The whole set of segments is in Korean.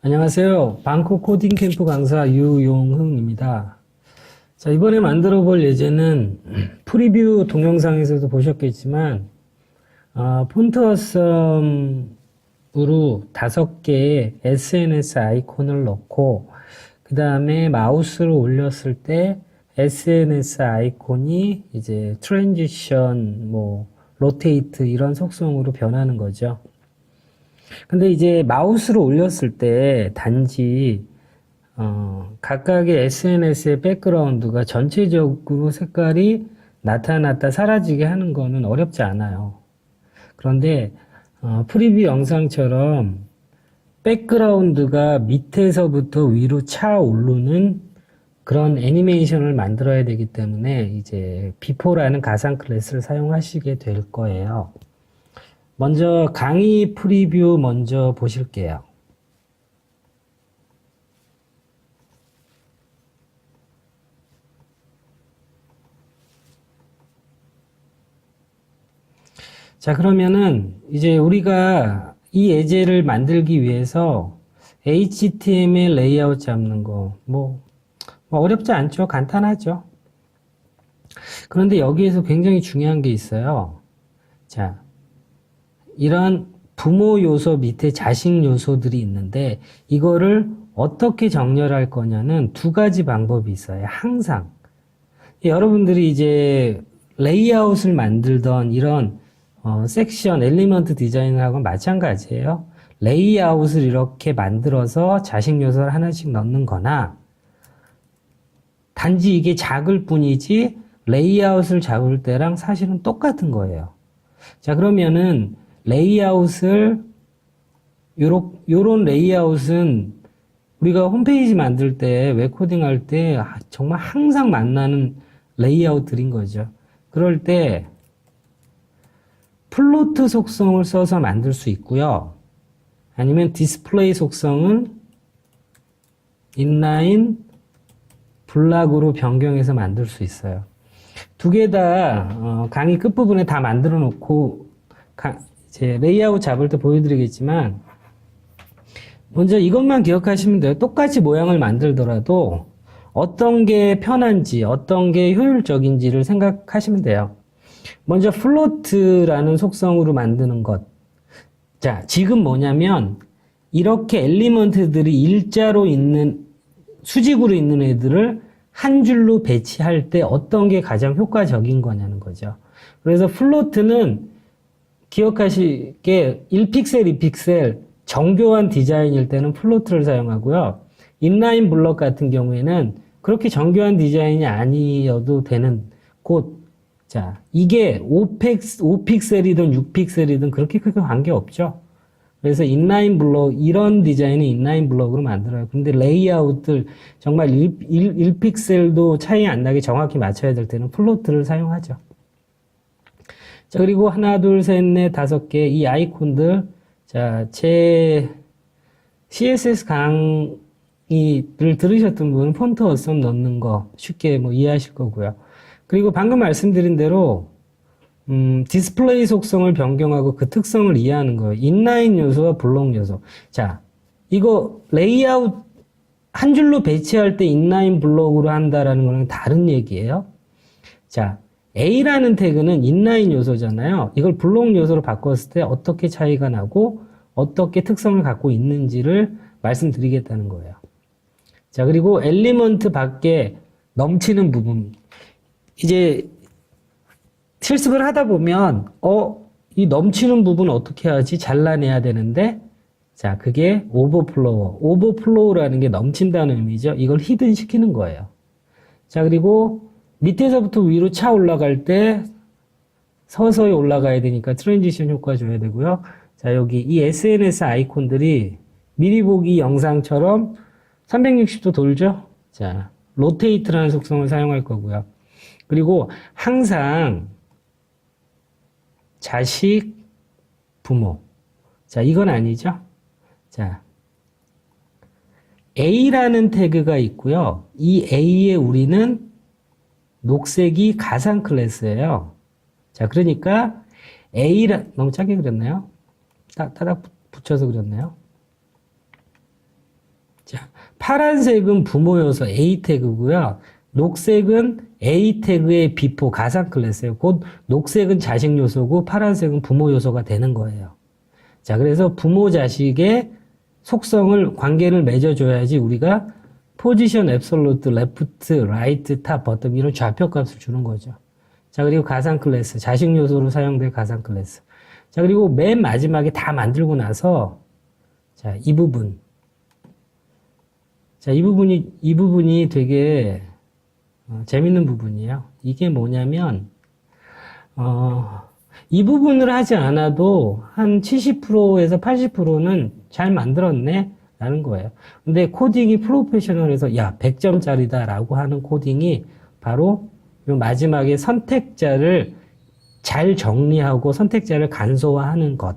안녕하세요. 방콕 코딩 캠프 강사 유용흥입니다. 자, 이번에 만들어 볼 예제는 프리뷰 동영상에서도 보셨겠지만, 폰트 어썸으로 5개의 SNS 아이콘을 넣고, 그 다음에 마우스를 올렸을 때 SNS 아이콘이 이제 트랜지션, 로테이트 이런 속성으로 변하는 거죠. 근데 이제 마우스를 올렸을 때 단지 각각의 SNS의 백그라운드가 전체적으로 색깔이 나타났다 사라지게 하는 거는 어렵지 않아요. 그런데 프리뷰 영상처럼 백그라운드가 밑에서부터 위로 차오르는 그런 애니메이션을 만들어야 되기 때문에 이제 비포라는 가상 클래스를 사용하시게 될 거예요. 먼저 강의 프리뷰 먼저 보실게요. 자, 그러면은 이제 우리가 이 예제를 만들기 위해서 HTML 레이아웃 잡는 거, 어렵지 않죠? 간단하죠? 그런데 여기에서 굉장히 중요한 게 있어요. 자, 이런 부모 요소 밑에 자식 요소들이 있는데 이거를 어떻게 정렬할 거냐는 두 가지 방법이 있어요. 항상. 여러분들이 이제 레이아웃을 만들던 이런 섹션, 엘리먼트 디자인하고 마찬가지예요. 레이아웃을 이렇게 만들어서 자식 요소를 하나씩 넣는 거나 단지 이게 작을 뿐이지 레이아웃을 잡을 때랑 사실은 똑같은 거예요. 자, 그러면은 레이아웃을 요런 레이아웃은 우리가 홈페이지 만들 때 웹코딩 할 때 정말 항상 만나는 레이아웃들인 거죠. 그럴 때 플로트 속성을 써서 만들 수 있고요. 아니면 디스플레이 속성은 인라인 블락으로 변경해서 만들 수 있어요. 두 개 다 강의 끝부분에 다 만들어 놓고 이제 레이아웃 잡을 때 보여드리겠지만 먼저 이것만 기억하시면 돼요. 똑같이 모양을 만들더라도 어떤 게 편한지 어떤 게 효율적인지를 생각하시면 돼요. 먼저 플로트라는 속성으로 만드는 것. 자, 지금 뭐냐면 이렇게 엘리먼트들이 일자로 있는 수직으로 있는 애들을 한 줄로 배치할 때 어떤 게 가장 효과적인 거냐는 거죠. 그래서 플로트는 기억하시게 1픽셀, 2픽셀 정교한 디자인일 때는 플로트를 사용하고요. 인라인 블럭 같은 경우에는 그렇게 정교한 디자인이 아니어도 되는 자, 이게 5픽셀이든 6픽셀이든 그렇게 크게 관계없죠. 그래서 인라인 블럭, 이런 디자인은 인라인 블럭으로 만들어요. 근데 레이아웃들 정말 1픽셀도 차이 안 나게 정확히 맞춰야 될 때는 플로트를 사용하죠. 자, 그리고 하나, 둘, 셋, 넷, 5개, 이 아이콘들. 자, 제 CSS 강의를 들으셨던 분은 폰트 어썸 넣는 거 쉽게 이해하실 거고요. 그리고 방금 말씀드린 대로 디스플레이 속성을 변경하고 그 특성을 이해하는 거예요. 인라인 요소와 블록 요소. 자, 이거 레이아웃 한 줄로 배치할 때 인라인 블록으로 한다라는 거는 다른 얘기예요. 자, A라는 태그는 인라인 요소잖아요. 이걸 블록 요소로 바꿨을 때 어떻게 차이가 나고 어떻게 특성을 갖고 있는지를 말씀드리겠다는 거예요. 자, 그리고 엘리먼트 밖에 넘치는 부분. 이제 실습을 하다 보면 이 넘치는 부분 어떻게 하지? 잘라내야 되는데 자, 그게 오버플로우라는 게 넘친다는 의미죠. 이걸 히든 시키는 거예요. 자, 그리고 밑에서부터 위로 차 올라갈 때 서서히 올라가야 되니까 트랜지션 효과 줘야 되고요. 자, 여기 이 SNS 아이콘들이 미리 보기 영상처럼 360도 돌죠? 자, 로테이트라는 속성을 사용할 거고요. 그리고 항상 자식, 부모. 자, 이건 아니죠? 자, A라는 태그가 있고요. 이 A에 우리는 녹색이 가상 클래스예요. 자, 그러니까 너무 작게 그렸나요? 따닥 붙여서 그렸나요? 파란색은 부모 요소 A 태그고요. 녹색은 A 태그의 비포 가상 클래스예요. 곧 녹색은 자식 요소고 파란색은 부모 요소가 되는 거예요. 자, 그래서 부모 자식의 속성을 관계를 맺어줘야지 우리가 포지션 앱솔루트, 레프트, 라이트, 탑, 버텀 이런 좌표값을 주는 거죠. 자, 그리고 가상 클래스, 자식 요소로 사용될 가상 클래스. 자, 그리고 맨 마지막에 다 만들고 나서 자, 이 부분. 자, 이 부분이 되게 재밌는 부분이에요. 이게 뭐냐면 이 부분을 하지 않아도 한 70%에서 80%는 잘 만들었네 라는 거예요. 근데 코딩이 프로페셔널해서 야 100점짜리다 라고 하는 코딩이 바로 요 마지막에 선택자를 잘 정리하고 선택자를 간소화하는 것.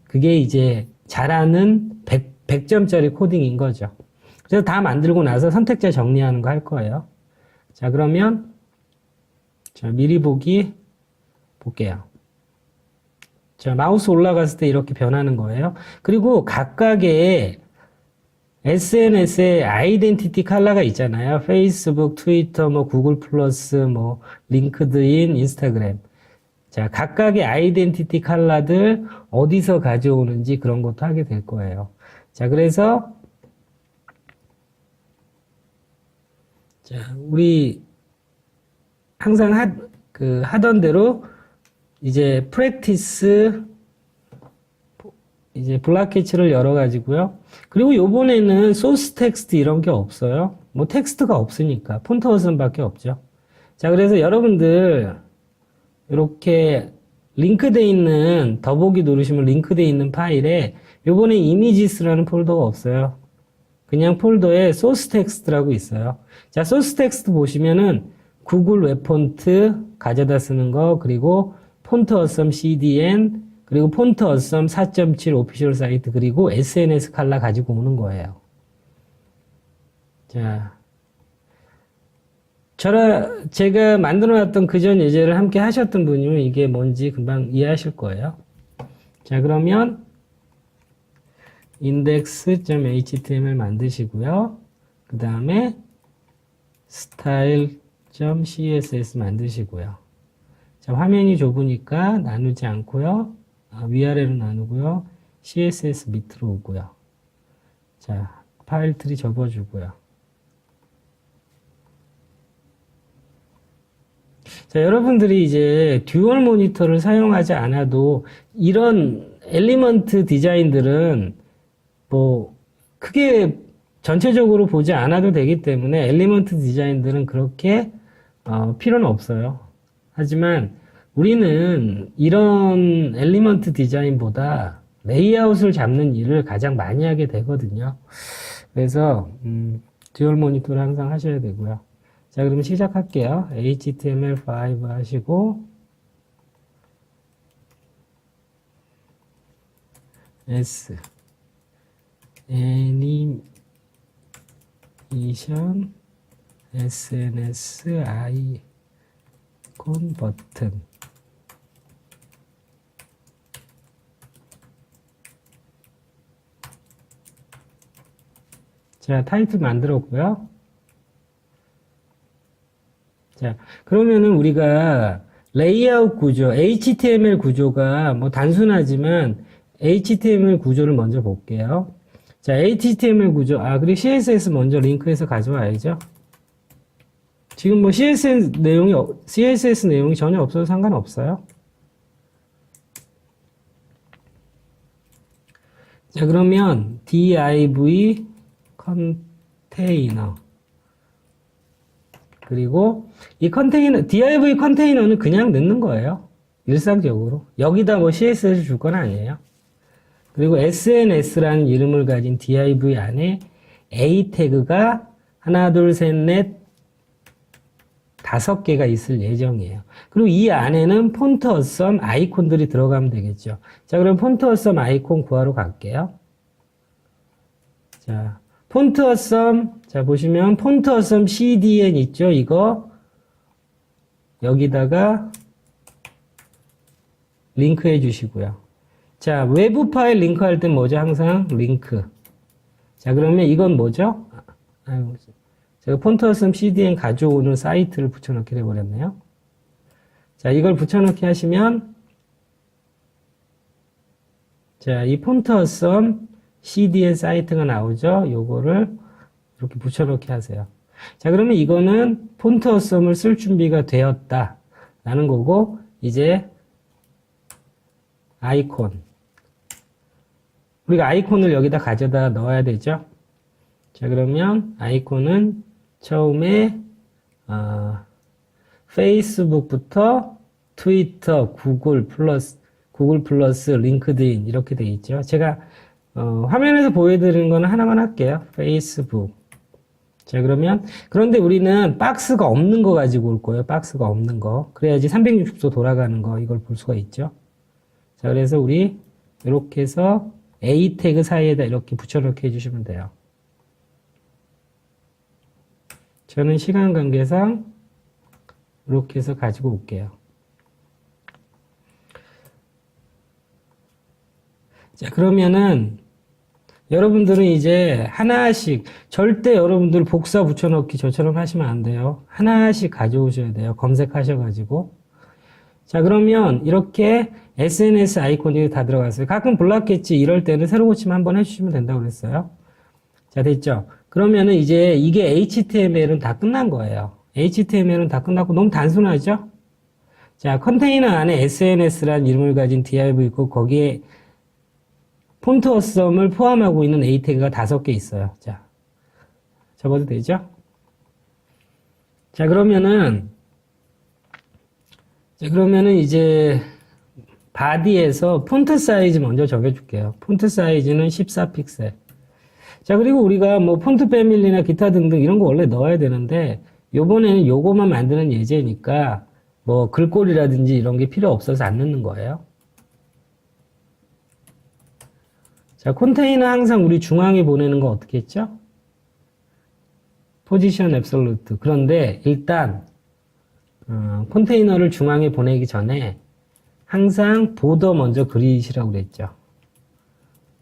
그게 이제 잘하는 100점짜리 코딩인 거죠. 그래서 다 만들고 나서 선택자 정리하는 거 할 거예요. 자, 그러면 자, 미리 보기 볼게요. 자, 마우스 올라갔을 때 이렇게 변하는 거예요. 그리고 각각의 SNS의 아이덴티티 컬러가 있잖아요. 페이스북, 트위터, 뭐 구글 플러스, 뭐 링크드인, 인스타그램. 자, 각각의 아이덴티티 컬러들 어디서 가져오는지 그런 것도 하게 될 거예요. 자, 그래서 자, 우리 항상 하던 대로 이제 프랙티스 이제 블락캐치를 열어가지고요. 그리고 요번에는 소스 텍스트 이런 게 없어요. 뭐 텍스트가 없으니까 폰트 어선밖에 없죠. 자, 그래서 여러분들 이렇게 링크돼 있는 더보기 누르시면 링크돼 있는 파일에 요번에 이미지스라는 폴더가 없어요. 그냥 폴더에 소스 텍스트라고 있어요. 자, 소스 텍스트 보시면은 구글 웹폰트 가져다 쓰는 거, 그리고 폰트 어썸 CDN, 그리고 폰트 어썸 4.7 오피셜 사이트, 그리고 SNS 컬러 가지고 오는 거예요. 자, 제가 만들어 놨던 그전 예제를 함께 하셨던 분이면 이게 뭔지 금방 이해하실 거예요. 자, 그러면 index.html 만드시고요. 그 다음에 style.css 만드시고요. 자, 화면이 좁으니까 나누지 않고요. 위아래로 나누고요. CSS 밑으로 오고요. 자, 파일 트리 접어주고요. 자, 여러분들이 이제 듀얼 모니터를 사용하지 않아도 이런 엘리먼트 디자인들은 뭐 크게 전체적으로 보지 않아도 되기 때문에 엘리먼트 디자인들은 그렇게 필요는 없어요. 하지만 우리는 이런 엘리먼트 디자인보다 레이아웃을 잡는 일을 가장 많이 하게 되거든요. 그래서 듀얼 모니터를 항상 하셔야 되고요. 자, 그럼 시작할게요. HTML5 하시고 S 애니메이션 SNS 아이콘 버튼. 자, 타이틀 만들었고요. 자, 그러면은 우리가 레이아웃 구조, HTML 구조가 뭐 단순하지만 HTML 구조를 먼저 볼게요. 자, HTML 구조, 그리고 CSS 먼저 링크해서 가져와야죠. 지금 뭐 CSS 내용이 전혀 없어도 상관없어요. 자, 그러면 div 컨테이너. 그리고 이 div 컨테이너는 그냥 넣는 거예요. 일상적으로. 여기다 뭐 CSS 줄 건 아니에요. 그리고 SNS라는 이름을 가진 div 안에 A 태그가 하나, 둘, 셋, 넷, 5개가 있을 예정이에요. 그리고 이 안에는 폰트 어썸 아이콘들이 들어가면 되겠죠. 자, 그럼 폰트 어썸 아이콘 구하러 갈게요. 자, 폰트 어썸, 자, 보시면 폰트 어썸 CDN 있죠? 이거 여기다가 링크해 주시고요. 자, 외부 파일 링크할 때 뭐죠? 항상 링크. 자, 그러면 이건 뭐죠? 아이고, 제가 폰트어썸 CDN 가져오는 사이트를 붙여넣기 해버렸네요. 자, 이걸 붙여넣기 하시면, 자, 이 폰트어썸 CDN 사이트가 나오죠? 요거를 이렇게 붙여넣기 하세요. 자, 그러면 이거는 폰트어썸을 쓸 준비가 되었다. 라는 거고, 이제 아이콘. 우리가 아이콘을 여기다 가져다 넣어야 되죠? 자, 그러면 아이콘은 처음에, 페이스북부터 트위터, 구글 플러스 링크드인 이렇게 돼 있죠. 제가 화면에서 보여드리는 거는 하나만 할게요. 페이스북. 자, 그러면 그런데 우리는 박스가 없는 거 가지고 올 거예요. 박스가 없는 거. 그래야지 360도 돌아가는 거 이걸 볼 수가 있죠. 자, 그래서 우리 이렇게 해서 A 태그 사이에다 이렇게 붙여넣기 해주시면 돼요. 저는 시간 관계상 이렇게 해서 가지고 올게요. 자, 그러면은 여러분들은 이제 하나씩 절대 여러분들 복사 붙여넣기 저처럼 하시면 안 돼요. 하나씩 가져오셔야 돼요. 검색하셔가지고. 자, 그러면 이렇게 SNS 아이콘이 다 들어갔어요. 가끔 몰랐겠지 이럴 때는 새로 고침 한번 해주시면 된다고 그랬어요. 자, 됐죠? 그러면은 이제 이게 HTML은 다 끝난 거예요. HTML은 다 끝났고 너무 단순하죠? 자, 컨테이너 안에 SNS라는 이름을 가진 div 있고 거기에 폰트 어썸을 포함하고 있는 A 태그가 5개 있어요. 자, 적어도 되죠? 자, 그러면은 이제 바디에서 폰트 사이즈 먼저 적어줄게요. 폰트 사이즈는 14픽셀. 자, 그리고 우리가 뭐 폰트 패밀리나 기타 등등 이런 거 원래 넣어야 되는데 요번에는 요거만 만드는 예제니까 뭐 글꼴이라든지 이런 게 필요 없어서 안 넣는 거예요. 자, 컨테이너 항상 우리 중앙에 보내는 거 어떻게 했죠? 포지션 앱솔루트. 그런데 일단 컨테이너를 중앙에 보내기 전에 항상 보더 먼저 그리시라고 그랬죠.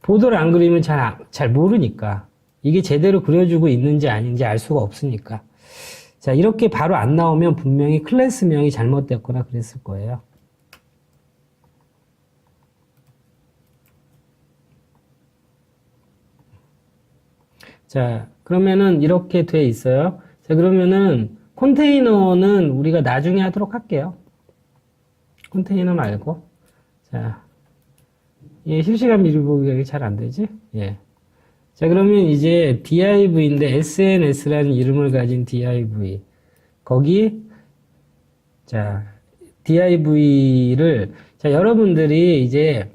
보더를 안 그리면 잘 모르니까. 이게 제대로 그려주고 있는지 아닌지 알 수가 없으니까. 자, 이렇게 바로 안 나오면 분명히 클래스명이 잘못됐거나 그랬을 거예요. 자, 그러면은 이렇게 돼 있어요. 자, 그러면은 컨테이너는 우리가 나중에 하도록 할게요. 컨테이너 말고. 자, 예, 실시간 미리 보기가 잘 안 되지? 예. 자, 그러면 이제 div인데 SNS라는 이름을 가진 div. 거기, 자, div를, 자, 여러분들이 이제,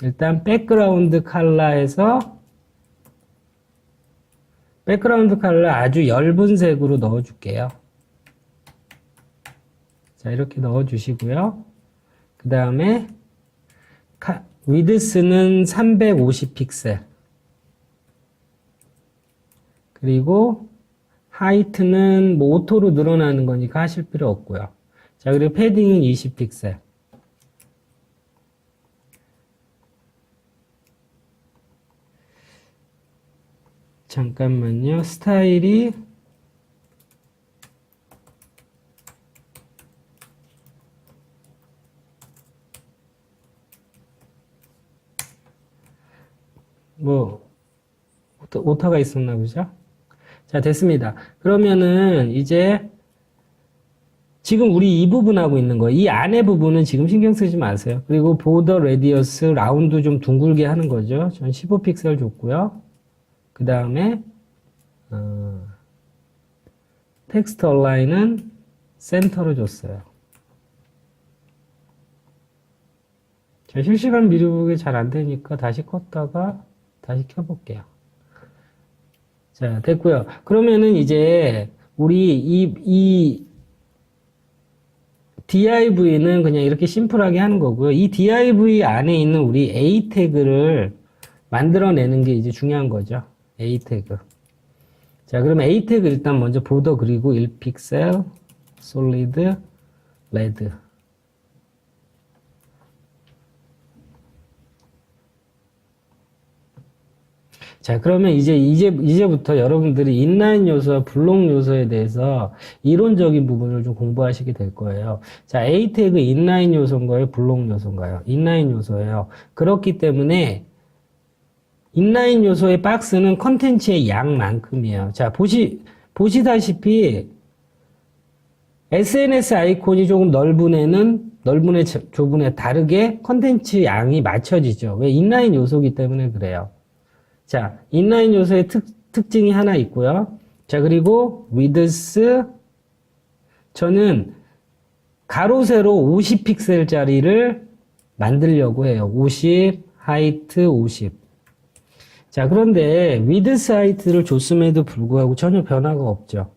일단 백그라운드 컬러에서 백그라운드 컬러 아주 엷은 색으로 넣어줄게요. 자, 이렇게 넣어주시고요. 그 다음에 위드스는 350픽셀. 그리고 하이트는 뭐 오토로 늘어나는 거니까 하실 필요 없고요. 자, 그리고 패딩은 20픽셀. 잠깐만요. 스타일이 뭐 오타가 있었나 보죠? 자, 됐습니다. 그러면은 이제 지금 우리 이 부분 하고 있는 거예요. 이 안에 부분은 지금 신경 쓰지 마세요. 그리고 보더 레디어스 라운드 좀 둥글게 하는 거죠. 전 15픽셀 줬고요. 그 다음에 텍스트 얼라인은 센터로 줬어요. 자, 실시간 미리 보기 잘 안 되니까 다시 껐다가 다시 켜볼게요. 자, 됐고요. 그러면은 이제 우리 이 div는 그냥 이렇게 심플하게 하는 거고요. 이 div 안에 있는 우리 a 태그를 만들어내는 게 이제 중요한 거죠. a 태그. 자, 그러면 a 태그 일단 먼저 보더 그리고 1픽셀 솔리드 레드. 자, 그러면 이제부터 여러분들이 인라인 요소와 블록 요소에 대해서 이론적인 부분을 좀 공부하시게 될 거예요. 자, A 태그 인라인 요소인가요? 블록 요소인가요? 인라인 요소예요. 그렇기 때문에 인라인 요소의 박스는 컨텐츠의 양만큼이에요. 자, 보시다시피 SNS 아이콘이 조금 넓은 애는 넓은 애, 좁은 애 다르게 컨텐츠 양이 맞춰지죠. 왜? 인라인 요소이기 때문에 그래요. 자, 인라인 요소의 특징이 하나 있고요. 자, 그리고 width, 저는 가로 세로 50픽셀짜리를 만들려고 해요. 50, height 50. 자, 그런데 width, height를 줬음에도 불구하고 전혀 변화가 없죠.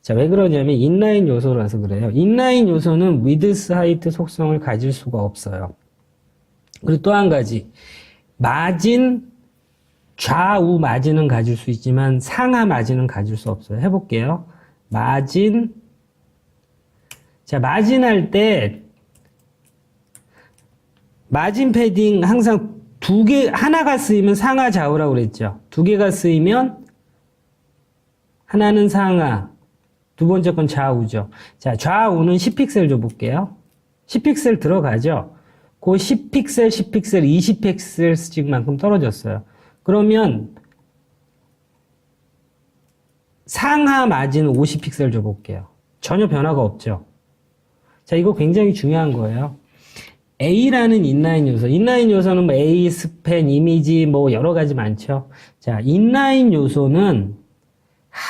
자, 왜 그러냐면 인라인 요소라서 그래요. 인라인 요소는 width, height 속성을 가질 수가 없어요. 그리고 또 한 가지, 마진, 좌우 마진은 가질 수 있지만 상하 마진은 가질 수 없어요. 해볼게요. 마진. 자, 마진 할 때 마진 패딩 항상 하나가 쓰이면 상하 좌우라고 그랬죠. 두 개가 쓰이면 하나는 상하, 두 번째 건 좌우죠. 자, 좌우는 10픽셀 줘볼게요. 10픽셀 들어가죠. 그 10픽셀, 10픽셀, 20픽셀씩만큼 떨어졌어요. 그러면 상하 마진은 50픽셀 줘볼게요. 전혀 변화가 없죠. 자, 이거 굉장히 중요한 거예요. A라는 인라인 요소. 인라인 요소는 뭐 A, 스팬, 이미지 뭐 여러 가지 많죠. 자, 인라인 요소는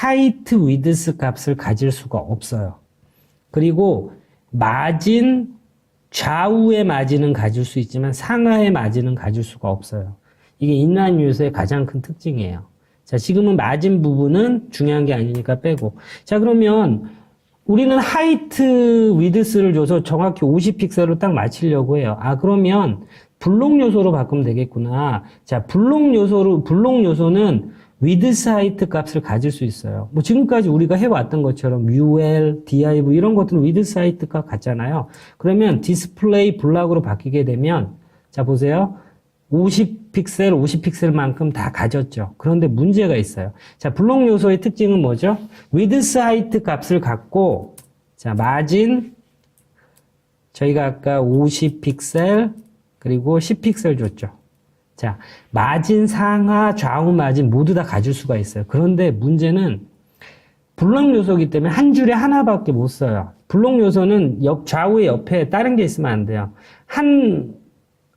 height, width 값을 가질 수가 없어요. 그리고 마진, 좌우의 마진은 가질 수 있지만 상하의 마진은 가질 수가 없어요. 이게 인라인 요소의 가장 큰 특징이에요. 자, 지금은 마진 부분은 중요한 게 아니니까 빼고. 자, 그러면 우리는 하이트 위드스를 줘서 정확히 50픽셀로 딱 맞추려고 해요. 아, 그러면 블록 요소로 바꾸면 되겠구나. 자, 블록 요소는 위드스 하이트 값을 가질 수 있어요. 뭐 지금까지 우리가 해왔던 것처럼 UL, div 이런 것들은 위드스 하이트 값 같잖아요. 그러면 디스플레이 블락으로 바뀌게 되면, 자, 보세요. 50픽셀만큼 다 가졌죠. 그런데 문제가 있어요. 자, 블록 요소의 특징은 뭐죠? width, height 값을 갖고, 자, 마진, 저희가 아까 50픽셀, 그리고 10픽셀 줬죠. 자, 마진, 상하, 좌우 마진 모두 다 가질 수가 있어요. 그런데 문제는 블록 요소이기 때문에 한 줄에 하나밖에 못 써요. 블록 요소는 좌우의 옆에 다른 게 있으면 안 돼요. 한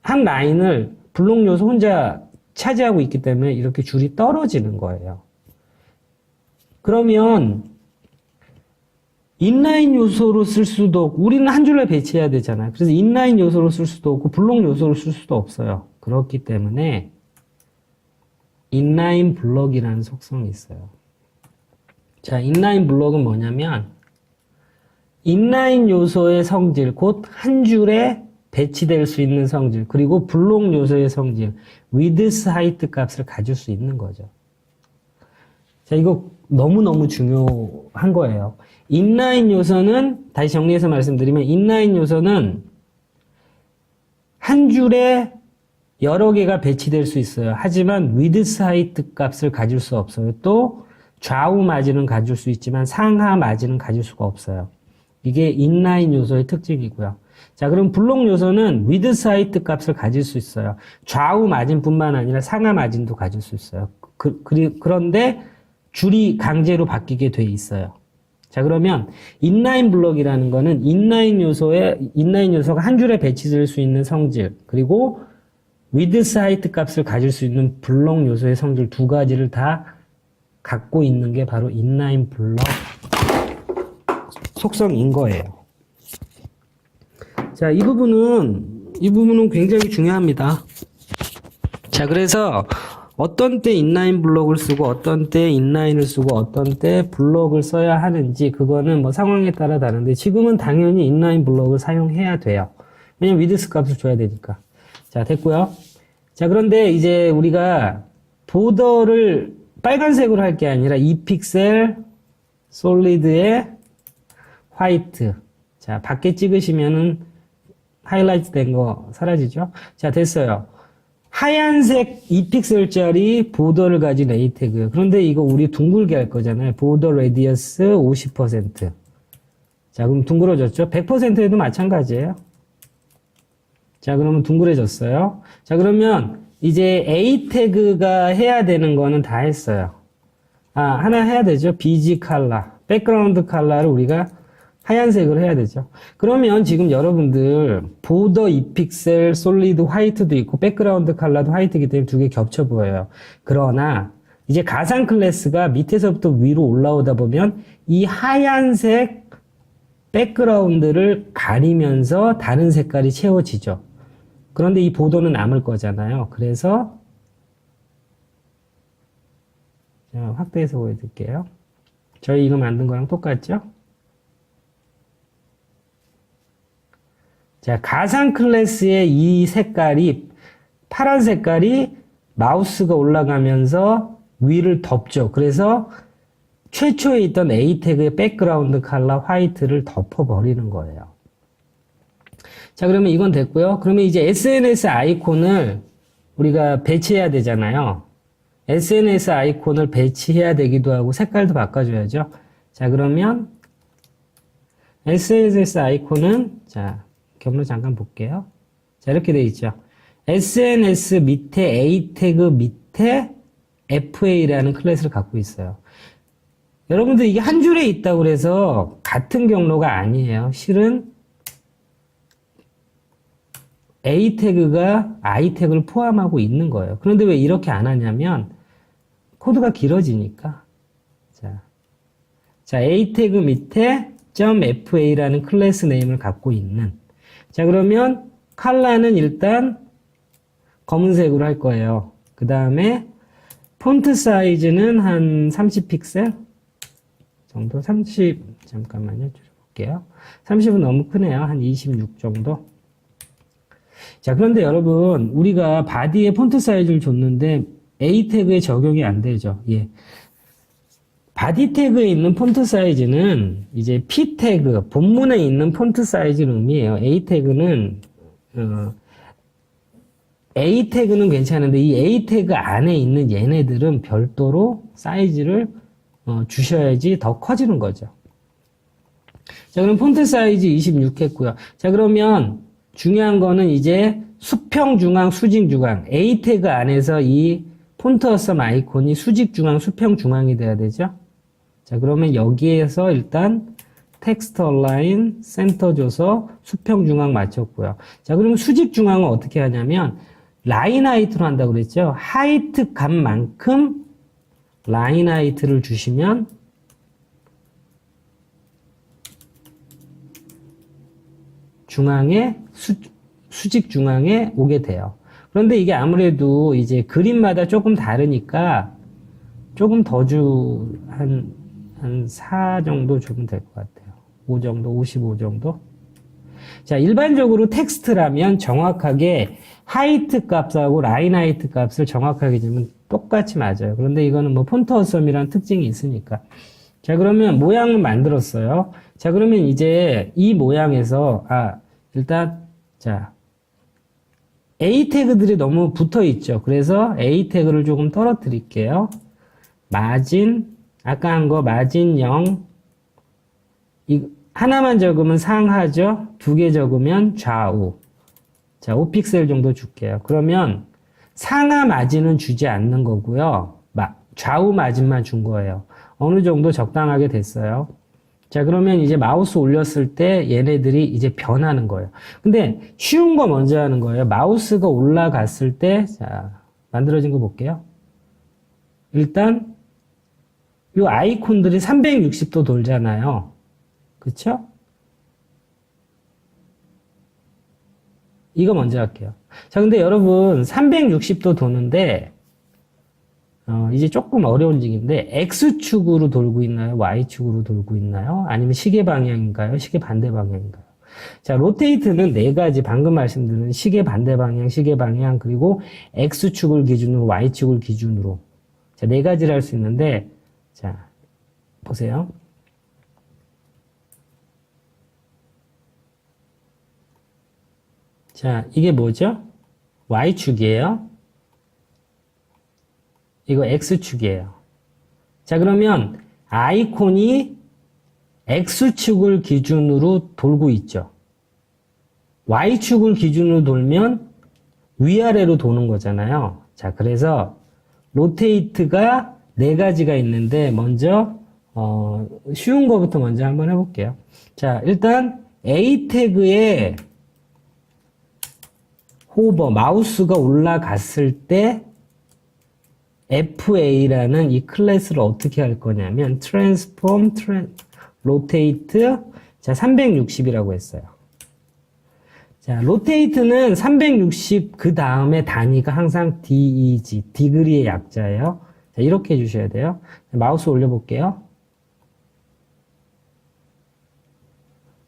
라인을 블록 요소 혼자 차지하고 있기 때문에 이렇게 줄이 떨어지는 거예요. 그러면 인라인 요소로 쓸 수도 없고, 우리는 한 줄로 배치해야 되잖아요. 그래서 인라인 요소로 쓸 수도 없고 블록 요소로 쓸 수도 없어요. 그렇기 때문에 인라인 블럭이라는 속성이 있어요. 자, 인라인 블럭은 뭐냐면 인라인 요소의 성질, 곧 한 줄에 배치될 수 있는 성질, 그리고 블록 요소의 성질, width, height 값을 가질 수 있는 거죠. 자, 이거 너무너무 중요한 거예요. 인라인 요소는, 다시 정리해서 말씀드리면, 인라인 요소는 한 줄에 여러 개가 배치될 수 있어요. 하지만 width, height 값을 가질 수 없어요. 또 좌우 마진은 가질 수 있지만 상하 마진은 가질 수가 없어요. 이게 인라인 요소의 특징이고요. 자, 그럼 블록 요소는 width, height 값을 가질 수 있어요. 좌우 마진뿐만 아니라 상하 마진도 가질 수 있어요. 그런데 줄이 강제로 바뀌게 돼 있어요. 자, 그러면 인라인 블럭이라는 거는 인라인 요소가 한 줄에 배치될 수 있는 성질, 그리고 width, height 값을 가질 수 있는 블록 요소의 성질 두 가지를 다 갖고 있는 게 바로 인라인 블럭 속성인 거예요. 자, 이 부분은 굉장히 중요합니다. 자, 그래서 어떤 때 인라인 블럭을 쓰고 어떤 때 인라인을 쓰고 어떤 때 블럭을 써야 하는지 그거는 뭐 상황에 따라 다른데 지금은 당연히 인라인 블럭을 사용해야 돼요. 왜냐면 위드스 값을 줘야 되니까. 자, 됐고요. 자, 그런데 이제 우리가 보더를 빨간색으로 할 게 아니라 2픽셀 솔리드에 화이트. 자, 밖에 찍으시면은 하이라이트 된 거 사라지죠? 자, 됐어요. 하얀색 2픽셀짜리 보더를 가진 A 태그. 그런데 이거 우리 둥글게 할 거잖아요. 보더 레디어스 50%. 자, 그럼 둥그러졌죠? 100%에도 마찬가지예요. 자, 그러면 둥그레졌어요. 자, 그러면 이제 A 태그가 해야 되는 거는 다 했어요. 하나 해야 되죠. BG 컬러. 백그라운드 컬러를 우리가 하얀색으로 해야 되죠. 그러면 지금 여러분들 보더 2픽셀 솔리드 화이트도 있고 백그라운드 컬러도 화이트이기 때문에 두 개 겹쳐 보여요. 그러나 이제 가상 클래스가 밑에서부터 위로 올라오다 보면 이 하얀색 백그라운드를 가리면서 다른 색깔이 채워지죠. 그런데 이 보도는 남을 거잖아요. 그래서 자, 확대해서 보여드릴게요. 저희 이거 만든 거랑 똑같죠? 자, 가상 클래스의 이 색깔이, 파란 색깔이 마우스가 올라가면서 위를 덮죠. 그래서 최초에 있던 A 태그의 백그라운드 컬러 화이트를 덮어버리는 거예요. 자, 그러면 이건 됐고요. 그러면 이제 SNS 아이콘을 우리가 배치해야 되잖아요. SNS 아이콘을 배치해야 되기도 하고 색깔도 바꿔줘야죠. 자, 그러면 SNS 아이콘은 자, 경로 잠깐 볼게요. 자, 이렇게 돼 있죠. SNS 밑에 A 태그 밑에 FA라는 클래스를 갖고 있어요. 여러분들 이게 한 줄에 있다고 그래서 같은 경로가 아니에요. 실은 A 태그가 I 태그를 포함하고 있는 거예요. 그런데 왜 이렇게 안 하냐면 코드가 길어지니까. 자, A 태그 밑에 .fa라는 클래스 네임을 갖고 있는. 자, 그러면 컬러는 일단 검은색으로 할 거예요. 그 다음에 폰트 사이즈는 한 30픽셀 정도? 30, 잠깐만요. 줄여볼게요. 30은 너무 크네요. 한 26 정도. 자, 그런데 여러분, 우리가 바디에 폰트 사이즈를 줬는데 A 태그에 적용이 안 되죠. 예. 바디 태그에 있는 폰트 사이즈는 이제 P 태그, 본문에 있는 폰트 사이즈를 의미해요. A 태그는 괜찮은데 이 A 태그 안에 있는 얘네들은 별도로 사이즈를 주셔야지 더 커지는 거죠. 자, 그럼 폰트 사이즈 26 했고요. 자, 그러면 중요한 거는 이제 수평 중앙, 수직 중앙. A 태그 안에서 이 폰트 어썸 아이콘이 수직 중앙, 수평 중앙이 돼야 되죠. 자, 그러면 여기에서 일단 텍스트 얼라인 센터 줘서 수평 중앙 맞췄고요. 자, 그러면 수직 중앙은 어떻게 하냐면 라인 하이트로 한다고 그랬죠. 하이트 값만큼 라인 하이트를 주시면 중앙에 수직 중앙에 오게 돼요. 그런데 이게 아무래도 이제 그림마다 조금 다르니까 조금 더 한 4 정도 주면 될 것 같아요. 5 정도, 55 정도. 자, 일반적으로 텍스트라면 정확하게 하이트 값하고 라인 하이트 값을 정확하게 주면 똑같이 맞아요. 그런데 이거는 뭐 폰트 어썸이라는 특징이 있으니까. 자, 그러면 모양을 만들었어요. 자, 그러면 이제 이 모양에서, 일단, 자, A 태그들이 너무 붙어 있죠. 그래서 A 태그를 조금 떨어뜨릴게요. 마진, 아까 한 거 마진 0. 하나만 적으면 상하죠. 두 개 적으면 좌우. 자, 5픽셀 정도 줄게요. 그러면 상하 마진은 주지 않는 거고요. 좌우 마진만 준 거예요. 어느 정도 적당하게 됐어요. 자, 그러면 이제 마우스 올렸을 때 얘네들이 이제 변하는 거예요. 근데 쉬운 거 먼저 하는 거예요. 마우스가 올라갔을 때, 자, 만들어진 거 볼게요. 일단, 이 아이콘들이 360도 돌잖아요. 그쵸? 이거 먼저 할게요. 자, 근데 여러분, 360도 도는데, 이제 조금 어려운 얘기인데, X축으로 돌고 있나요? Y축으로 돌고 있나요? 아니면 시계 방향인가요? 시계 반대 방향인가요? 자, 로테이트는 네 가지, 방금 말씀드린 시계 반대 방향, 시계 방향, 그리고 X축을 기준으로, Y축을 기준으로. 자, 네 가지를 할 수 있는데, 자, 보세요. 자, 이게 뭐죠? Y축이에요. 이거 X축이에요. 자, 그러면 아이콘이 X축을 기준으로 돌고 있죠. Y축을 기준으로 돌면 위아래로 도는 거잖아요. 자, 그래서 로테이트가 네 가지가 있는데 먼저 쉬운 거부터 먼저 한번 해볼게요. 자, 일단 A 태그에 호버, 마우스가 올라갔을 때 FA라는 이 클래스를 어떻게 할 거냐면 transform, rotate, 자, 360이라고 했어요. 자, rotate는 360 그 다음에 단위가 항상 DEG, 디그리의 약자예요. 자, 이렇게 해주셔야 돼요. 마우스 올려볼게요.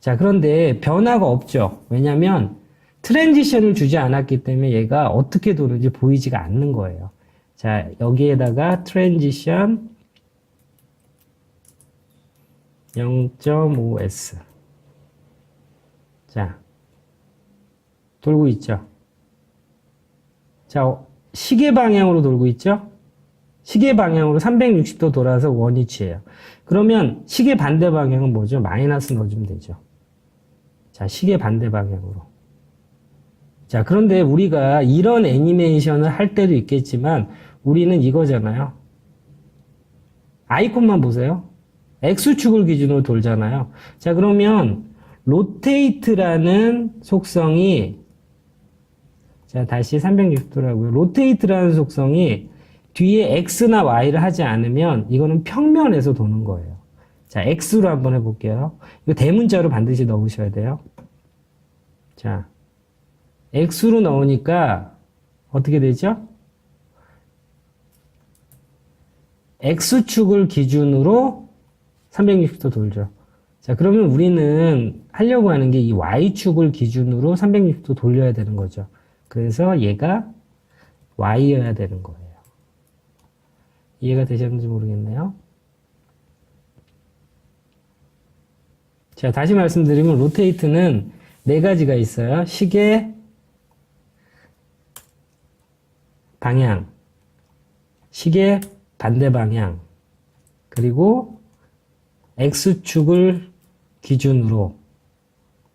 자, 그런데 변화가 없죠. 왜냐면 트랜지션을 주지 않았기 때문에 얘가 어떻게 도는지 보이지가 않는 거예요. 자, 여기에다가 트랜지션 0.5S. 자, 돌고 있죠. 자, 시계 방향으로 돌고 있죠. 시계 방향으로 360도 돌아서 원위치예요. 그러면 시계 반대 방향은 뭐죠? 마이너스 넣어주면 되죠. 자, 시계 반대 방향으로. 자, 그런데 우리가 이런 애니메이션을 할 때도 있겠지만 우리는 이거잖아요. 아이콘만 보세요. X축을 기준으로 돌잖아요. 자, 그러면 로테이트라는 속성이, 자, 다시 360도라고요. 로테이트라는 속성이 뒤에 X나 Y를 하지 않으면 이거는 평면에서 도는 거예요. 자, X로 한번 해볼게요. 이거 대문자로 반드시 넣으셔야 돼요. 자, X로 넣으니까 어떻게 되죠? X축을 기준으로 360도 돌죠. 자, 그러면 우리는 하려고 하는 게 이 Y축을 기준으로 360도 돌려야 되는 거죠. 그래서 얘가 Y여야 되는 거예요. 이해가 되셨는지 모르겠네요. 자, 다시 말씀드리면 로테이트는 네 가지가 있어요. 시계, 방향, 시계 반대 방향, 그리고 X축을 기준으로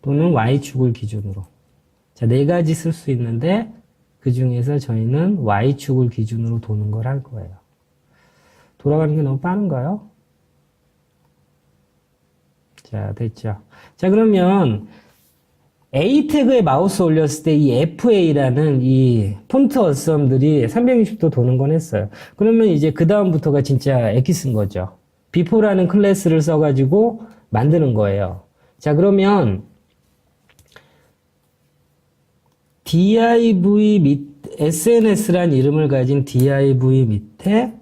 또는 Y축을 기준으로. 자, 네 가지 쓸 수 있는데 그 중에서 저희는 Y축을 기준으로 도는 걸 할 거예요. 돌아가는 게 너무 빠른가요? 자, 됐죠. 자, 그러면 A 태그에 마우스 올렸을 때 이 FA라는 이 폰트 어썸들이 360도 도는 건 했어요. 그러면 이제 그 다음부터가 진짜 엑기스인 거죠. before라는 클래스를 써가지고 만드는 거예요. 자, 그러면 div SNS란 이름을 가진 div 밑에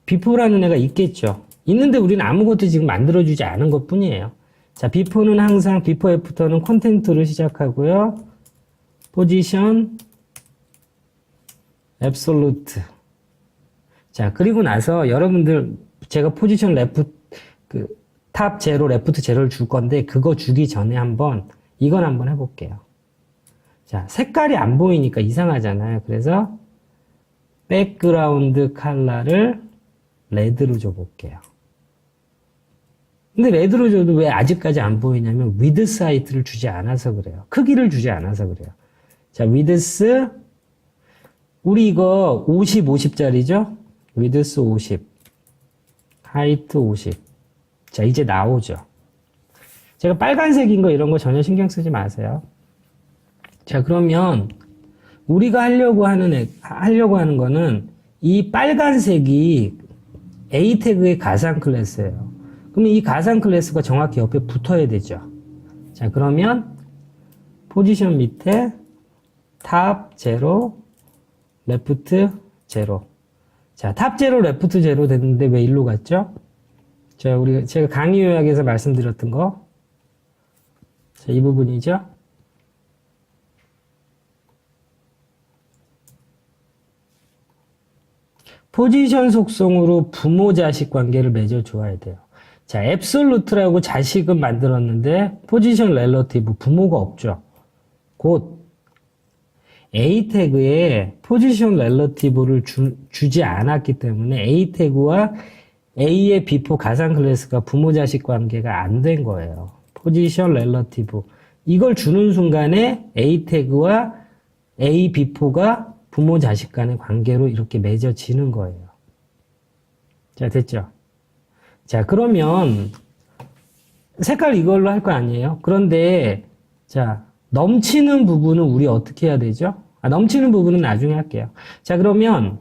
before라는 애가 있겠죠. 있는데 우리는 아무것도 지금 만들어주지 않은 것 뿐이에요. 자, before는 항상 before after는 콘텐트로 시작하고요. 포지션 absolute. 자, 그리고 나서 여러분들 제가 포지션 탑 제로, 레프트 제로를 줄 건데 그거 주기 전에 이건 한번 해볼게요. 자, 색깔이 안 보이니까 이상하잖아요. 그래서 백그라운드 컬러를 레드로 줘볼게요. 근데 레드로 줘도 왜 아직까지 안 보이냐면 width 하이트를 주지 않아서 그래요. 크기를 주지 않아서 그래요. 자, width 우리 이거 50, 50짜리죠? width 50, height 50. 자, 이제 나오죠. 제가 빨간색인 거 이런 거 전혀 신경 쓰지 마세요. 자, 그러면 우리가 하려고 하는 거는 이 빨간색이 A 태그의 가상 클래스예요. 그러면 이 가상 클래스가 정확히 옆에 붙어야 되죠. 자, 그러면 포지션 밑에 탑 제로, 레프트 제로. 자, 탑 제로, 레프트 제로 됐는데 왜 일로 갔죠? 자, 제가 강의 요약에서 말씀드렸던 거. 자, 이 부분이죠. 포지션 속성으로 부모 자식 관계를 맺어 주어야 돼요. 자, 앱솔루트라고 자식은 만들었는데 포지션 렐러티브 부모가 없죠. 곧 A 태그에 포지션 렐러티브를 주지 않았기 때문에 A 태그와 A의 비포 가상 클래스가 부모 자식 관계가 안 된 거예요. 포지션 렐러티브. 이걸 주는 순간에 A 태그와 A 비포가 부모 자식 간의 관계로 이렇게 맺어지는 거예요. 자, 됐죠? 자, 그러면 색깔 이걸로 할 거 아니에요? 그런데 자, 넘치는 부분은 우리 어떻게 해야 되죠? 넘치는 부분은 나중에 할게요. 자, 그러면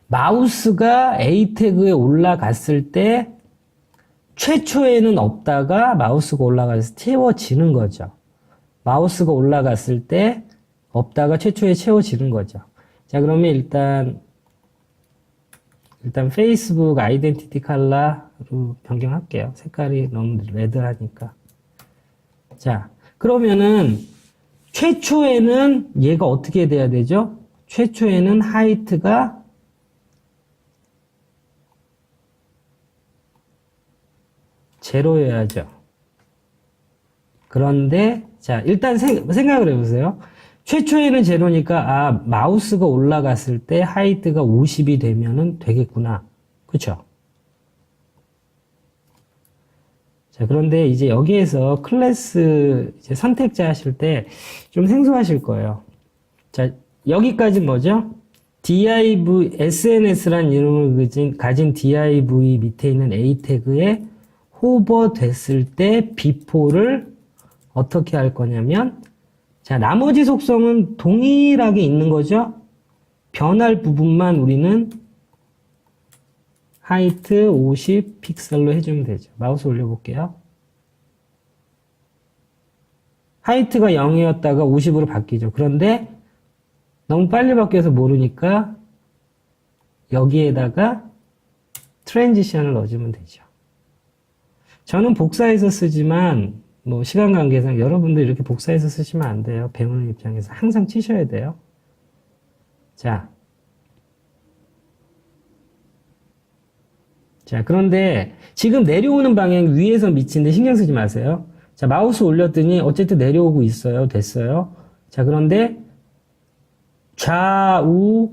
마우스가 A 태그에 올라갔을 때 최초에는 없다가 마우스가 올라가서 채워지는 거죠. 마우스가 올라갔을 때 없다가 최초에 채워지는 거죠. 자, 그러면 일단 페이스북 아이덴티티 컬러로 변경할게요. 색깔이 너무 레드하니까. 자, 그러면은 최초에는 얘가 어떻게 돼야 되죠? 최초에는 하이트가 제로여야죠. 그런데 자, 일단 생각을 해보세요. 최초에는 제로니까 마우스가 올라갔을 때 하이트가 50이 되면은 되겠구나. 그쵸? 자, 그런데 이제 여기에서 클래스 이제 선택자 하실 때 좀 생소하실 거예요. 자, 여기까지 뭐죠? div, SNS란 이름을 가진 div 밑에 있는 A 태그에 호버 됐을 때 비포를 어떻게 할 거냐면, 자, 나머지 속성은 동일하게 있는 거죠? 변할 부분만 우리는 하이트 50 픽셀로 해주면 되죠. 마우스 올려볼게요. 하이트가 0이었다가 50으로 바뀌죠. 그런데 너무 빨리 바뀌어서 모르니까 여기에다가 트랜지션을 넣어주면 되죠. 저는 복사해서 쓰지만 뭐 시간 관계상 여러분들 이렇게 복사해서 쓰시면 안 돼요. 배우는 입장에서 항상 치셔야 돼요. 자, 그런데 지금 내려오는 방향 위에서 밑인데 신경 쓰지 마세요. 자, 마우스 올렸더니 어쨌든 내려오고 있어요. 됐어요. 자, 그런데 좌우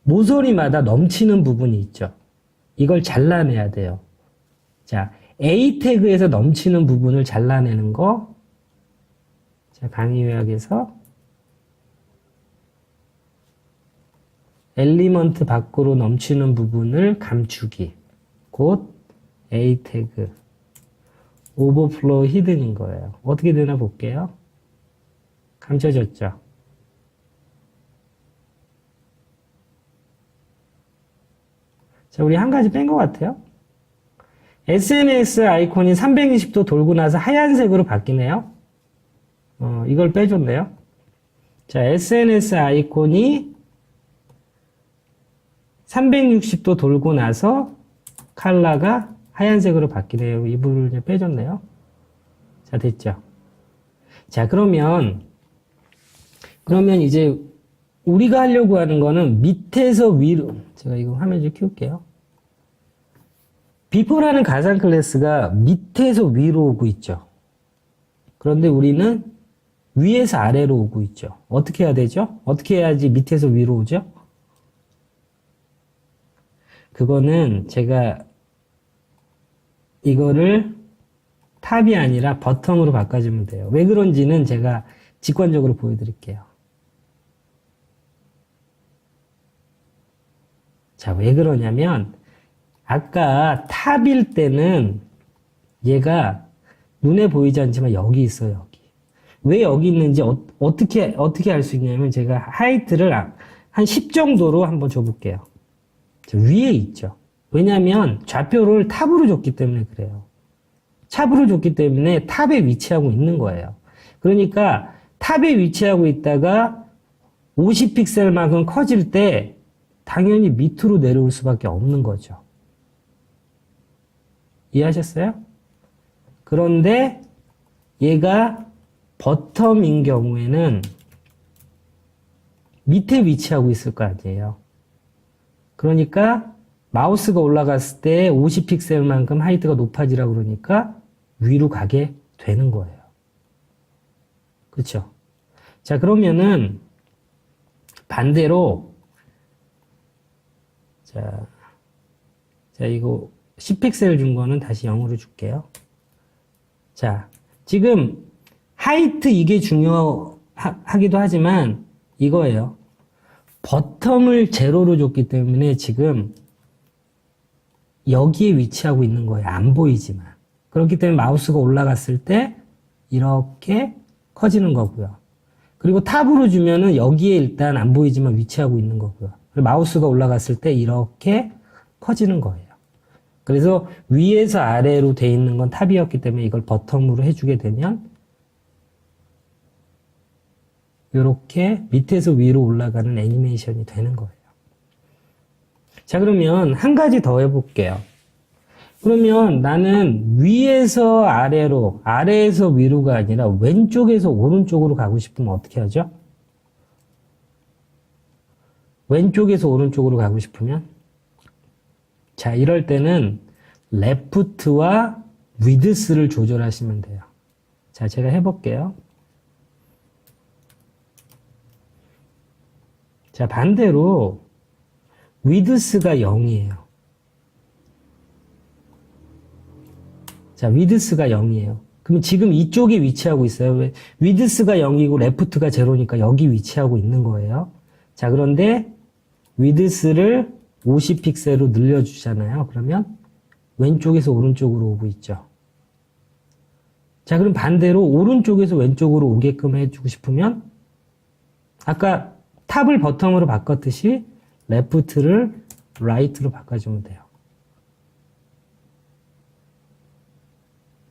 모서리마다 넘치는 부분이 있죠. 이걸 잘라내야 돼요. 자, A 태그에서 넘치는 부분을 잘라내는 거. 자, 강의 요약에서 엘리먼트 밖으로 넘치는 부분을 감추기. 곧 A 태그. 오버플로우 히든인 거예요. 어떻게 되나 볼게요. 감춰졌죠. 자, 우리 한 가지 뺀 것 같아요. SNS 아이콘이 360도 돌고 나서 하얀색으로 바뀌네요. 이걸 빼줬네요. 자, SNS 아이콘이 360도 돌고 나서 컬러가 하얀색으로 바뀌네요. 이 부분을 이제 빼줬네요. 자, 됐죠. 자, 그러면 이제 우리가 하려고 하는 거는 밑에서 위로, 제가 이거 화면 좀 키울게요. 비포라는 가상 클래스가 밑에서 위로 오고 있죠. 그런데 우리는 위에서 아래로 오고 있죠. 어떻게 해야 되죠? 어떻게 해야지 밑에서 위로 오죠? 그거는 제가 이거를 탑이 아니라 버텀으로 바꿔주면 돼요. 왜 그런지는 제가 직관적으로 보여드릴게요. 자, 왜 그러냐면 아까 탑일 때는 얘가 눈에 보이지 않지만 여기 있어요. 여기. 왜 여기 있는지 어떻게 알 수 있냐면 제가 하이트를 한 10 정도로 한번 줘볼게요. 위에 있죠. 왜냐하면 좌표를 탑으로 줬기 때문에 그래요. 탑으로 줬기 때문에 탑에 위치하고 있는 거예요. 그러니까 탑에 위치하고 있다가 50픽셀만큼 커질 때 당연히 밑으로 내려올 수밖에 없는 거죠. 이해하셨어요? 그런데 얘가 버텀인 경우에는 밑에 위치하고 있을 거 아니에요. 그러니까 마우스가 올라갔을 때 50픽셀만큼 하이트가 높아지라 그러니까 위로 가게 되는 거예요. 그렇죠? 자, 그러면은 반대로 자, 이거 10픽셀 준 거는 다시 0으로 줄게요. 자, 지금 하이트 이게 중요하기도 하지만 이거예요. 버텀을 제로로 줬기 때문에 지금 여기에 위치하고 있는 거예요. 안 보이지만. 그렇기 때문에 마우스가 올라갔을 때 이렇게 커지는 거고요. 그리고 탑으로 주면은 여기에 일단 안 보이지만 위치하고 있는 거고요. 그리고 마우스가 올라갔을 때 이렇게 커지는 거예요. 그래서 위에서 아래로 돼 있는 건 탑이었기 때문에 이걸 버텀으로 해주게 되면 이렇게 밑에서 위로 올라가는 애니메이션이 되는 거예요. 자, 그러면 한 가지 더 해볼게요. 그러면 나는 위에서 아래로, 아래에서 위로가 아니라 왼쪽에서 오른쪽으로 가고 싶으면 어떻게 하죠? 왼쪽에서 오른쪽으로 가고 싶으면? 자, 이럴 때는 레프트와 위드스를 조절하시면 돼요. 자, 제가 해볼게요. 자, 반대로 위드스가 0이에요. 자, 위드스가 0이에요. 그럼 지금 이쪽에 위치하고 있어요. 왜? 위드스가 0이고 레프트가 0이니까 여기 위치하고 있는 거예요. 자, 그런데 위드스를 50픽셀로 늘려주잖아요. 그러면 왼쪽에서 오른쪽으로 오고 있죠. 자, 그럼 반대로 오른쪽에서 왼쪽으로 오게끔 해주고 싶으면 아까 탑을 버텀으로 바꿨듯이 레프트를 라이트로 바꿔주면 돼요.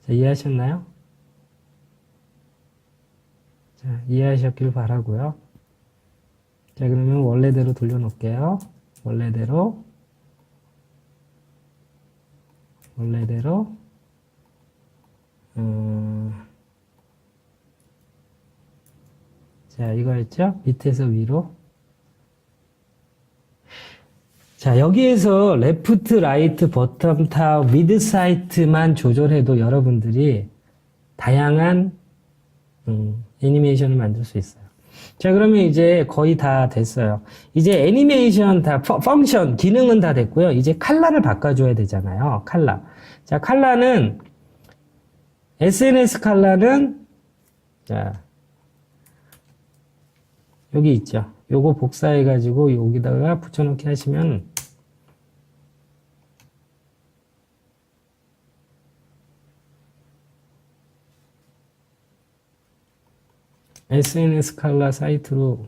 자, 이해하셨나요? 자, 이해하셨길 바라고요. 자, 그러면 원래대로 돌려놓을게요. 원래대로 자, 이거였죠? 밑에서 위로. 자, 여기에서 레프트, 라이트, 버텀, 탑, 미드 사이트만 조절해도 여러분들이 다양한 애니메이션을 만들 수 있어요. 자, 그러면 이제 거의 다 됐어요. 이제 애니메이션 다, 펑션, 기능은 다 됐고요. 이제 컬러를 바꿔줘야 되잖아요. 컬러. 자, 컬러는, SNS 컬러는, 자, 여기 있죠. 요거 복사해가지고 여기다가 붙여넣기 하시면, SNS 컬러 사이트로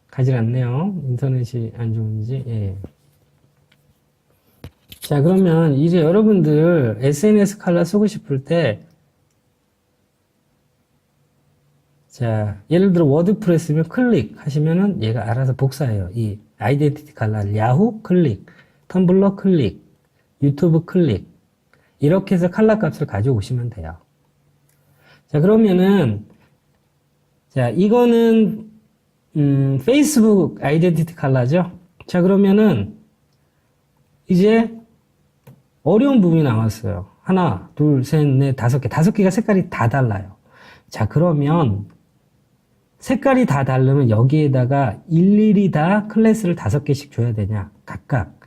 가질 않네요. 인터넷이 안 좋은지. 예. 자, 그러면 이제 여러분들 SNS 컬러 쓰고 싶을 때, 자, 예를 들어 워드프레스면 클릭 하시면은 얘가 알아서 복사해요. 이 아이덴티티 컬러를 야후 클릭, 텀블러 클릭, 유튜브 클릭 이렇게 해서 컬러 값을 가져오시면 돼요. 자, 그러면은 자, 이거는 페이스북 아이덴티티 컬러죠. 자, 그러면은 이제 어려운 부분이 나왔어요. 하나, 둘, 셋, 넷, 다섯 개. 5개가 색깔이 다 달라요. 자, 그러면 색깔이 다 다르면 여기에다가 일일이 다 클래스를 5개씩 줘야 되냐? 각각.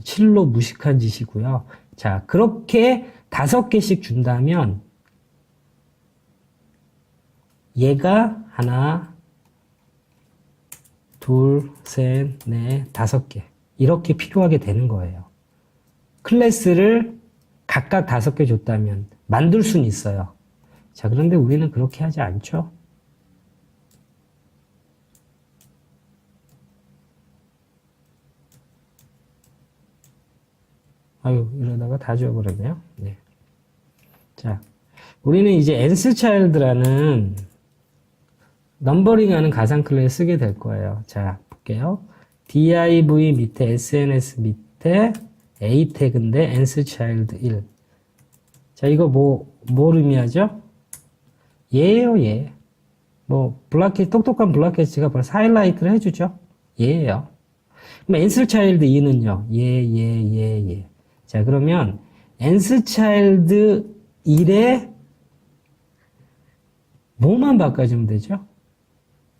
실로 무식한 짓이고요. 자, 그렇게 5개씩 준다면 얘가 하나, 둘, 셋, 넷, 5개. 이렇게 필요하게 되는 거예요. 클래스를 각각 5개 줬다면 만들 수는 있어요. 자, 그런데 우리는 그렇게 하지 않죠? 아유, 이러다가 다 지워버렸네요. 네. 자, 우리는 이제 nSchild라는 넘버링하는 가상 클래스 쓰게 될 거예요. 자, 볼게요. div 밑에 sns 밑에 a 태그인데 nSchild 1. 자, 이거 뭘 의미하죠? 얘예요, 얘. 블라켓, 똑똑한 블라켓가 벌써 하이라이트를 해주죠? 얘예요. 그럼 nSchild 2는요? 얘. 자, 그러면 nSchild 1의 뭐만 바꿔주면 되죠?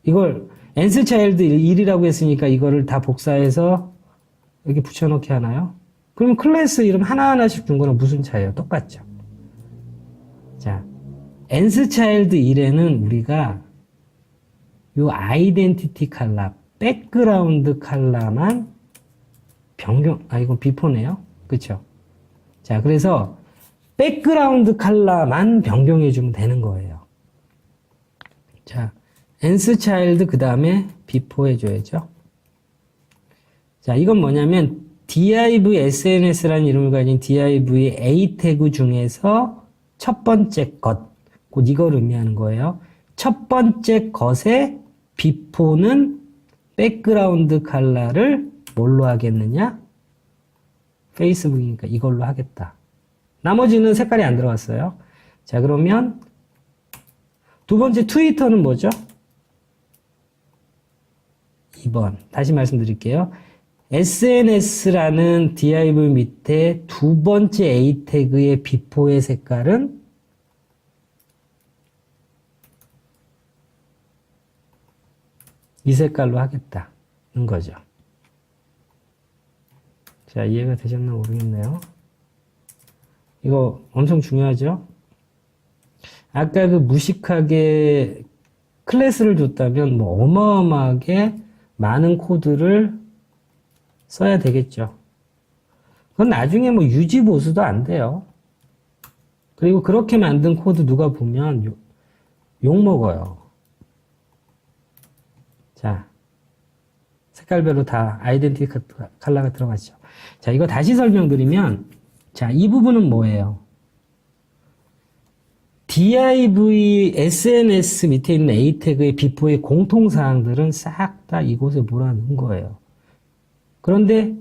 이걸 nth 차일드 1이라고 했으니까 이거를 다 복사해서 여기 붙여넣기 하나요? 그러면 클래스 이름 하나하나씩 준 거는 무슨 차이예요? 똑같죠. 자, nth 차일드 1에는 우리가 요 아이덴티티 컬러, 백그라운드 컬러만 이건 비포네요. 그쵸? 자, 그래서 백그라운드 컬러만 변경해주면 되는 거예요. 자, nth 차일드 그 다음에 비포 해줘야죠. 자, 이건 뭐냐면 div SNS라는 이름을 가진 div A 태그 중에서 첫 번째 것, 곧 이걸 의미하는 거예요. 첫 번째 것의 비포는 백그라운드 컬러를 뭘로 하겠느냐? 페이스북이니까 이걸로 하겠다. 나머지는 색깔이 안 들어갔어요. 자, 그러면 두 번째 트위터는 뭐죠? 2번. 다시 말씀드릴게요. SNS라는 div 밑에 두 번째 A 태그의 비포의 색깔은 이 색깔로 하겠다는 거죠. 자, 이해가 되셨나 모르겠네요. 이거 엄청 중요하죠? 아까 그 무식하게 클래스를 줬다면 뭐 어마어마하게 많은 코드를 써야 되겠죠. 그건 나중에 뭐 유지 보수도 안 돼요. 그리고 그렇게 만든 코드 누가 보면 욕 먹어요. 자, 색깔별로 다 아이덴티티 컬러가 들어갔죠. 자, 이거 다시 설명드리면, 자, 이 부분은 뭐예요? div SNS 밑에 있는 A 태그의 비포의 공통사항들은 싹 다 이곳에 몰아넣은 거예요. 그런데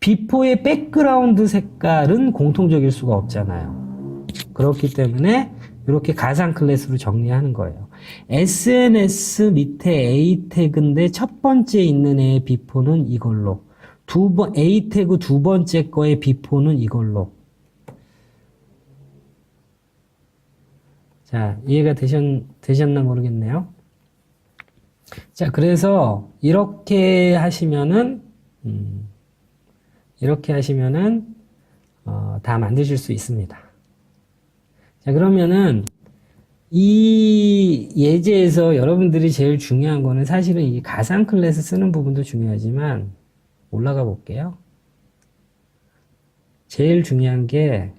비포의 백그라운드 색깔은 공통적일 수가 없잖아요. 그렇기 때문에 이렇게 가상 클래스로 정리하는 거예요. SNS 밑에 A 태그인데 첫 번째 있는 애의 비포는 이걸로, A 태그 두 번째 거의 비포는 이걸로. 자, 이해가 되셨나 모르겠네요. 자, 그래서 이렇게 하시면은 다 만드실 수 있습니다. 자, 그러면은 이 예제에서 여러분들이 제일 중요한 거는 사실은 이 가상 클래스 쓰는 부분도 중요하지만 올라가 볼게요. 제일 중요한 게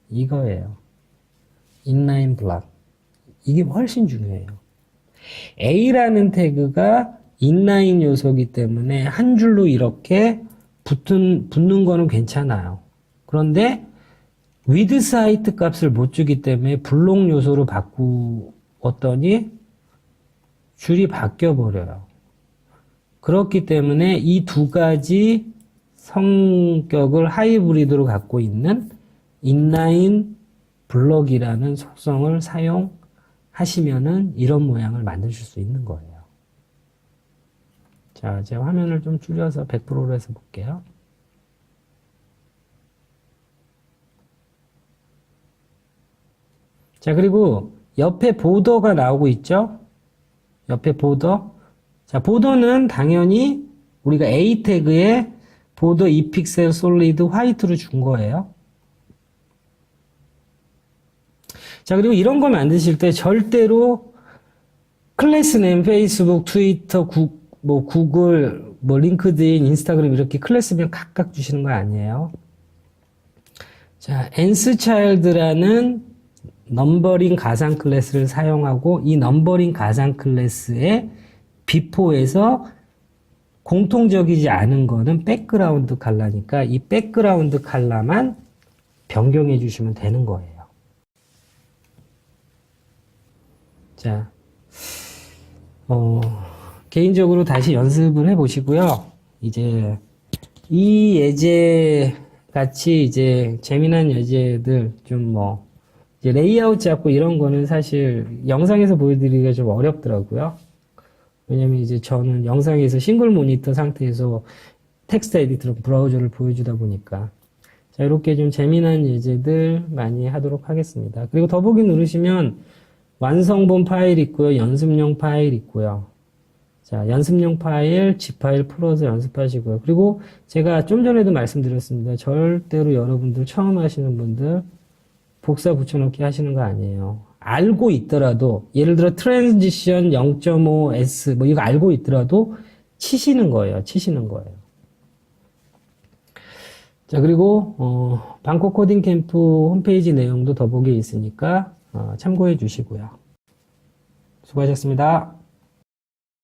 이거예요. 인라인 블락. 이게 훨씬 중요해요. A라는 태그가 인라인 요소이기 때문에 한 줄로 이렇게 붙는 거는 괜찮아요. 그런데 width height 값을 못 주기 때문에 블록 요소로 바꾸었더니 줄이 바뀌어 버려요. 그렇기 때문에 이 두 가지 성격을 하이브리드로 갖고 있는 인라인 블럭이라는 속성을 사용하시면은 이런 모양을 만드실 수 있는 거예요. 자, 제 화면을 좀 줄여서 100%로 해서 볼게요. 자, 그리고 옆에 보더가 나오고 있죠? 옆에 보더. 자, 보더는 당연히 우리가 A 태그에 보더 2픽셀 솔리드 화이트로 준 거예요. 자, 그리고 이런 거 만드실 때 절대로 클래스 네임, 페이스북, 트위터, 구글, 링크드인, 인스타그램 이렇게 클래스명 각각 주시는 거 아니에요. 자, nthchild라는 넘버링 가상 클래스를 사용하고 이 넘버링 가상 클래스의 비포에서 공통적이지 않은 거는 백그라운드 컬러니까 이 백그라운드 컬러만 변경해 주시면 되는 거예요. 자, 개인적으로 다시 연습을 해 보시고요. 이제 이 예제 같이 이제 재미난 예제들 좀 이제 레이아웃 잡고 이런 거는 사실 영상에서 보여드리기가 좀 어렵더라고요. 왜냐면 이제 저는 영상에서 싱글 모니터 상태에서 텍스트 에디터 브라우저를 보여주다 보니까. 자, 이렇게 좀 재미난 예제들 많이 하도록 하겠습니다. 그리고 더보기 누르시면 완성본 파일 있고요. 연습용 파일 있고요. 자, 연습용 파일, G 파일 풀어서 연습하시고요. 그리고 제가 좀 전에도 말씀드렸습니다. 절대로 여러분들 처음 하시는 분들 복사 붙여넣기 하시는 거 아니에요. 알고 있더라도, 예를 들어 트랜지션 0.5S, 뭐 이거 알고 있더라도 치시는 거예요. 치시는 거예요. 자, 그리고, 방콕 코딩 캠프 홈페이지 내용도 더보기에 있으니까, 참고해 주시고요. 수고하셨습니다.